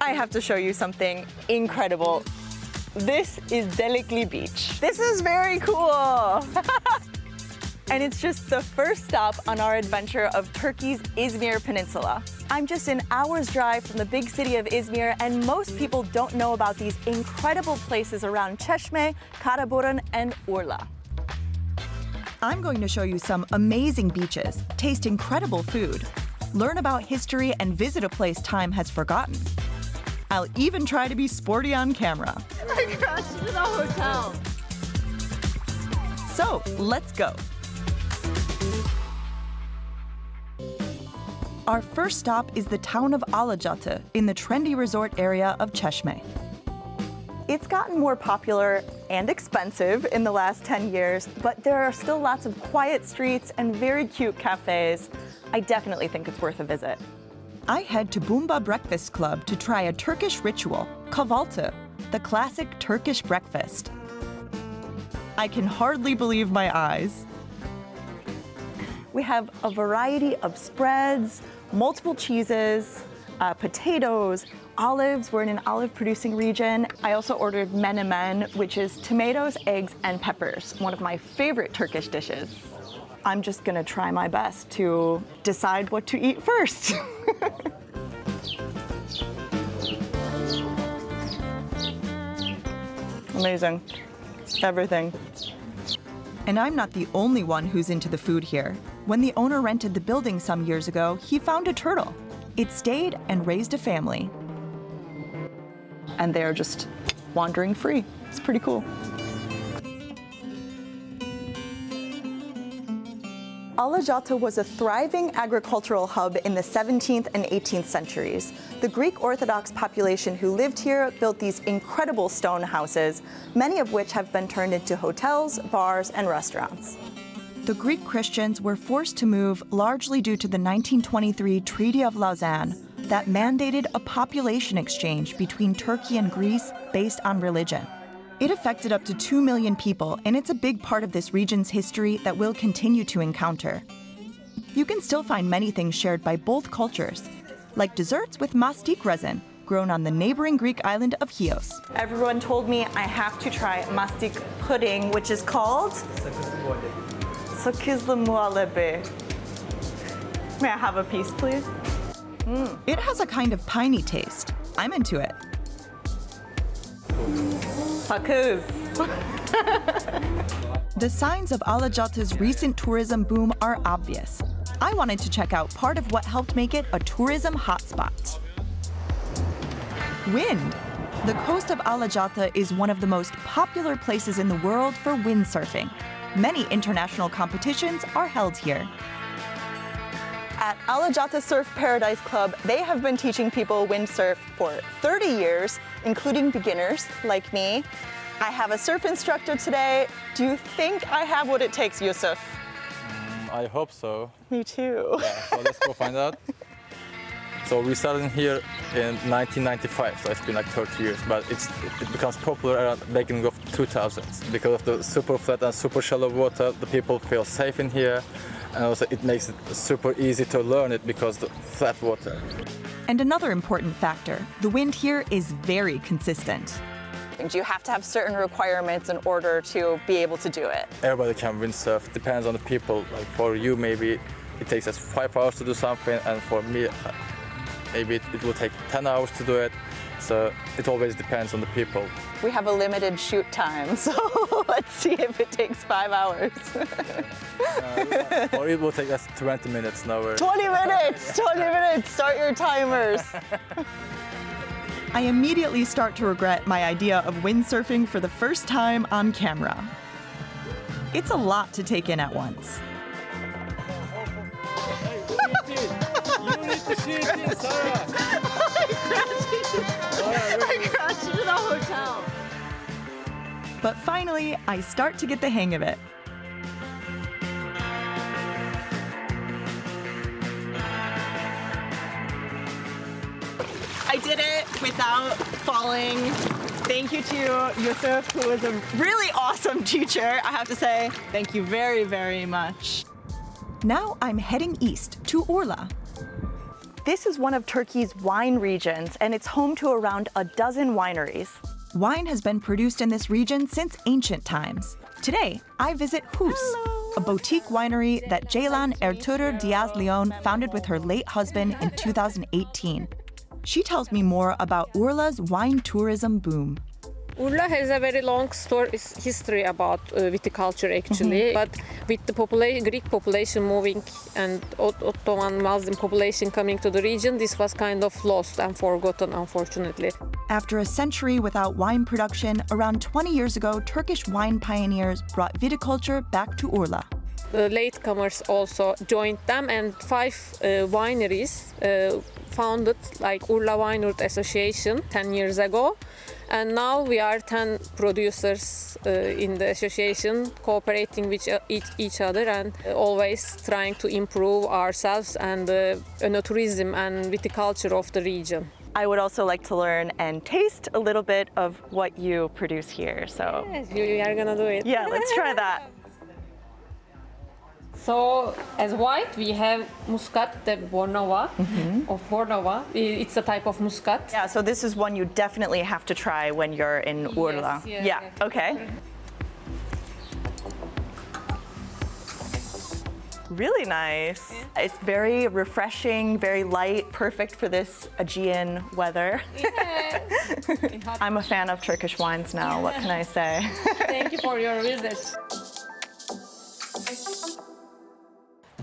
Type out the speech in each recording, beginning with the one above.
I have to show you something incredible. This is Delikli Beach. This is very cool. And it's just the first stop on our adventure of Turkey's Izmir Peninsula. I'm just an hour's drive from the big city of Izmir, and most people don't know about these incredible places around Çeşme, Karaburun, and Urla. I'm going to show you some amazing beaches, taste incredible food, learn about history, and visit a place time has forgotten. I'll even try to be sporty on camera. I crashed in a hotel. So, let's go. Our first stop is the town of Alaçatı in the trendy resort area of Çeşme. It's gotten more popular and expensive in the last 10 years, but there are still lots of quiet streets and very cute cafes. I definitely think it's worth a visit. I head to Bumba Breakfast Club to try a Turkish ritual, kahvaltı, the classic Turkish breakfast. I can hardly believe my eyes. We have a variety of spreads, multiple cheeses, potatoes, olives. We're in an olive-producing region. I also ordered menemen, which is tomatoes, eggs, and peppers, one of my favorite Turkish dishes. I'm just gonna try my best to decide what to eat first. Amazing. Everything. And I'm not the only one who's into the food here. When the owner rented the building some years ago, he found a turtle. It stayed and raised a family. And they're just wandering free. It's pretty cool. Alaçatı was a thriving agricultural hub in the 17th and 18th centuries. The Greek Orthodox population who lived here built these incredible stone houses, many of which have been turned into hotels, bars, and restaurants. The Greek Christians were forced to move largely due to the 1923 Treaty of Lausanne that mandated a population exchange between Turkey and Greece based on religion. It affected up to 2 million people, and it's a big part of this region's history that we'll continue to encounter. You can still find many things shared by both cultures, like desserts with Mastic resin, grown on the neighboring Greek island of Chios. Everyone told me I have to try Mastic pudding, which is called Sakızlı muhallebi. May I have a piece, please? It has a kind of piney taste. I'm into it. Sakız. The signs of Alaçatı's recent tourism boom are obvious. I wanted to check out part of what helped make it a tourism hotspot. Wind. The coast of Alaçatı is one of the most popular places in the world for windsurfing. Many international competitions are held here. At Alaçatı Surf Paradise Club, they have been teaching people windsurf for 30 years, including beginners like me. I have a surf instructor today. Do you think I have what it takes, Yusuf? I hope so. Me too. Yeah, so let's go find out. So we started here in 1995, so it's been like 30 years, but it becomes popular around the beginning of 2000s. Because of the super flat and super shallow water, the people feel safe in here, and also it makes it super easy to learn it because of the flat water. And another important factor, the wind here is very consistent. Do you have to have certain requirements in order to be able to do it? Everybody can windsurf, depends on the people. Like for you, maybe it takes us 5 hours to do something, and for me, maybe it will take 10 hours to do it. So it always depends on the people. We have a limited shoot time, so let's see if it takes 5 hours. Or it will take us 20 minutes now. 20 minutes! 20 minutes! Start your timers. I immediately start to regret my idea of windsurfing for the first time on camera. It's a lot to take in at once. You need to shoot it, Sarah. I crashed in a hotel. But finally, I start to get the hang of it. I did it without falling. Thank you to Yusuf, who was a really awesome teacher. I have to say, thank you very, very much. Now I'm heading east to Urla. This is one of Turkey's wine regions, and it's home to around a dozen wineries. Wine has been produced in this region since ancient times. Today, I visit Hus, a boutique winery that Ceylan Ertuğrul Diaz Leon founded with her late husband in 2018. She tells me more about Urla's wine tourism boom. Urla has a very long history about viticulture actually, but with the Greek population moving and Ottoman Muslim population coming to the region, this was kind of lost and forgotten, unfortunately. After a century without wine production, around 20 years ago, Turkish wine pioneers brought viticulture back to Urla. The latecomers also joined them, and 5 wineries founded like Urla Vineyard Association 10 years ago. And now we are 10 producers in the association, cooperating with each other and always trying to improve ourselves and the enoturism and viticulture of the region. I would also like to learn and taste a little bit of what you produce here. So yes, you are gonna do it. Yeah, let's try that. So, as white, we have Muscat de Bornova of Bornova. It's a type of Muscat. Yeah, so this is one you definitely have to try when you're in Urla. Yes, yeah, okay. Really nice. Yeah. It's very refreshing, very light, perfect for this Aegean weather. Yeah. I'm a fan of Turkish wines now, what can I say? Thank you for your visit.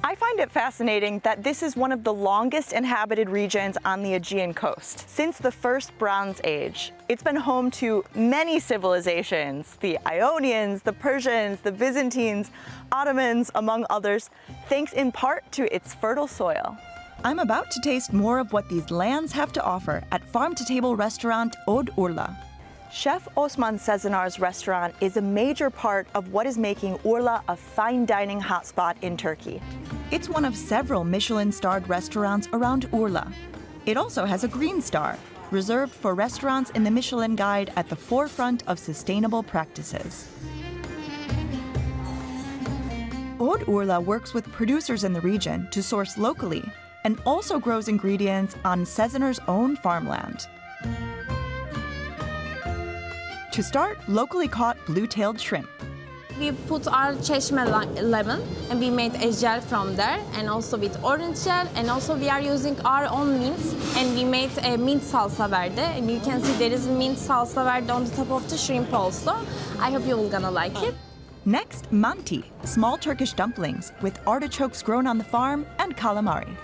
I find it fascinating that this is one of the longest inhabited regions on the Aegean coast. Since the First Bronze Age, it's been home to many civilizations, the Ionians, the Persians, the Byzantines, Ottomans, among others, thanks in part to its fertile soil. I'm about to taste more of what these lands have to offer at farm-to-table restaurant Od Urla. Chef Osman Sezenar's restaurant is a major part of what is making Urla a fine dining hotspot in Turkey. It's one of several Michelin-starred restaurants around Urla. It also has a green star, reserved for restaurants in the Michelin Guide at the forefront of sustainable practices. Od Urla works with producers in the region to source locally and also grows ingredients on Sezenar's own farmland. To start, locally caught blue-tailed shrimp. We put our çeşme lemon and we made a gel from there, and also with orange gel, and also we are using our own mints, and we made a mint salsa verde, and you can see there is mint salsa verde on the top of the shrimp also. I hope you're gonna like it. Next, manti, small Turkish dumplings with artichokes grown on the farm and calamari.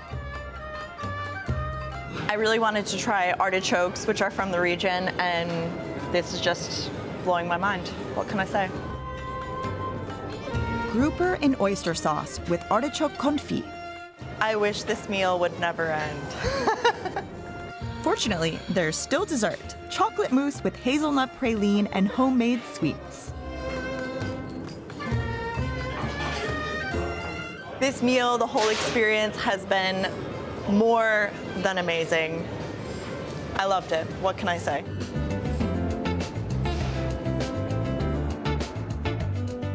I really wanted to try artichokes, which are from the region, and this is just blowing my mind. What can I say? Grouper in oyster sauce with artichoke confit. I wish this meal would never end. Fortunately, there's still dessert. Chocolate mousse with hazelnut praline and homemade sweets. This meal, the whole experience has been more than amazing. I loved it. What can I say?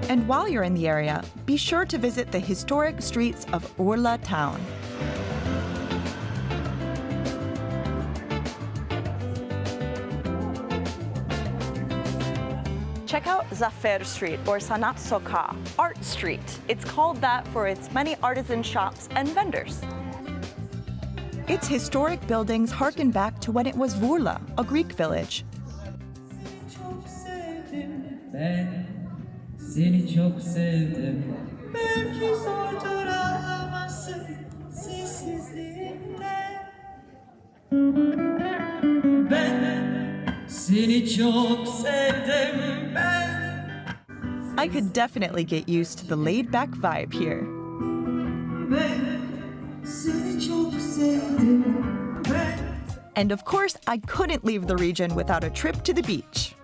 And while you're in the area, be sure to visit the historic streets of Urla town. Check out Zafer Street, or Sanat Sokağı, Art Street. It's called that for its many artisan shops and vendors. Its historic buildings harken back to when it was Urla, a Greek village. Seni çok sevdim. Belki durduramazsın sessizliğinde. Ben seni çok sevdim ben. I could definitely get used to the laid-back vibe here. Ben seni çok sevdim ben. And of course, I couldn't leave the region without a trip to the beach.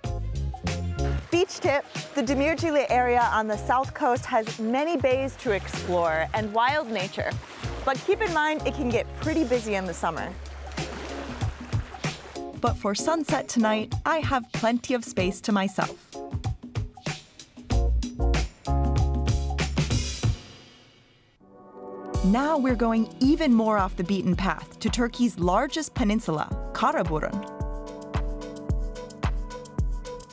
Beach tip, the Demircili area on the south coast has many bays to explore and wild nature. But keep in mind, it can get pretty busy in the summer. But for sunset tonight, I have plenty of space to myself. Now we're going even more off the beaten path to Turkey's largest peninsula, Karaburun.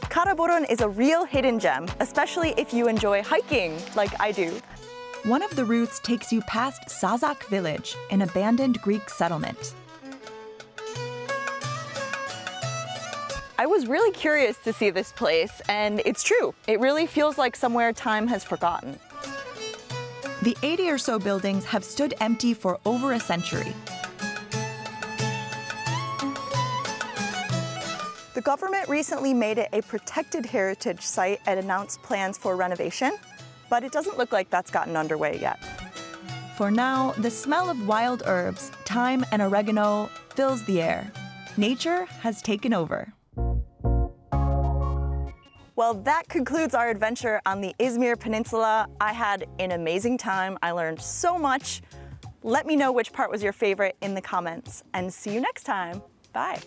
Karaburun is a real hidden gem, especially if you enjoy hiking like I do. One of the routes takes you past Sazak village, an abandoned Greek settlement. I was really curious to see this place, and it's true. It really feels like somewhere time has forgotten. The 80 or so buildings have stood empty for over a century. The government recently made it a protected heritage site and announced plans for renovation, but it doesn't look like that's gotten underway yet. For now, the smell of wild herbs, thyme and oregano fills the air. Nature has taken over. Well, that concludes our adventure on the Izmir Peninsula. I had an amazing time. I learned so much. Let me know which part was your favorite in the comments, and see you next time. Bye.